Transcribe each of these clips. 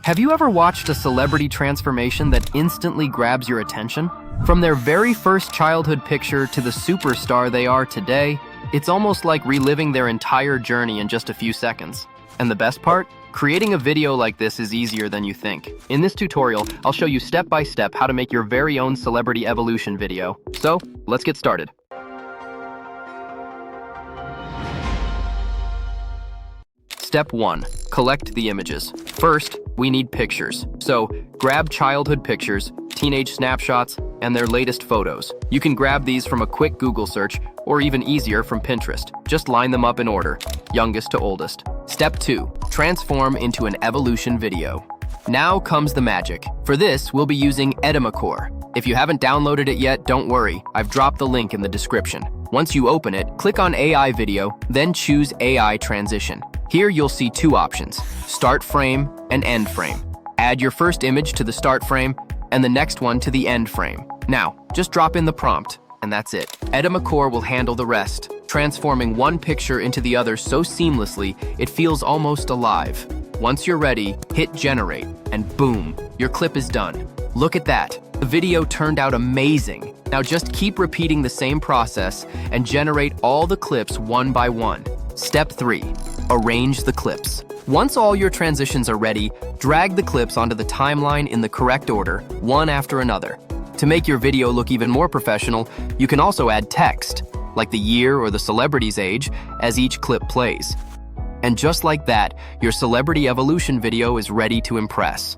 Have you ever watched a celebrity transformation that instantly grabs your attention? From their very first childhood picture to the superstar they are today, it's almost like reliving their entire journey in just a few seconds. And the best part? Creating a video like this is easier than you think. In this tutorial, I'll show you step by step how to make your very own celebrity evolution video. So, let's get started. Step 1. Collect the images. First, we need pictures. So, grab childhood pictures, teenage snapshots, and their latest photos. You can grab these from a quick Google search, or even easier from Pinterest. Just line them up in order, youngest to oldest. Step 2. Transform into an evolution video. Now comes the magic. For this, we'll be using Edimakor. If you haven't downloaded it yet, don't worry. I've dropped the link in the description. Once you open it, click on AI Video, then choose AI Transition. Here you'll see two options, start frame and end frame. Add your first image to the start frame and the next one to the end frame. Now, just drop in the prompt, and that's it. Edimakor will handle the rest, transforming one picture into the other so seamlessly it feels almost alive. Once you're ready, hit generate, and boom, your clip is done. Look at that. The video turned out amazing. Now just keep repeating the same process and generate all the clips one by one. Step 3. Arrange the clips. Once all your transitions are ready, drag the clips onto the timeline in the correct order, one after another. To make your video look even more professional, you can also add text, like the year or the celebrity's age, as each clip plays. And just like that, your celebrity evolution video is ready to impress.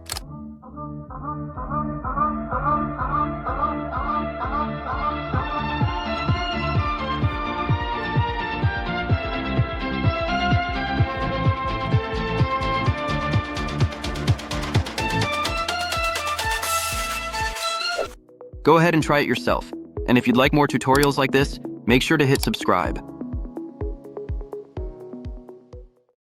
Go ahead and try it yourself. And if you'd like more tutorials like this, make sure to hit subscribe.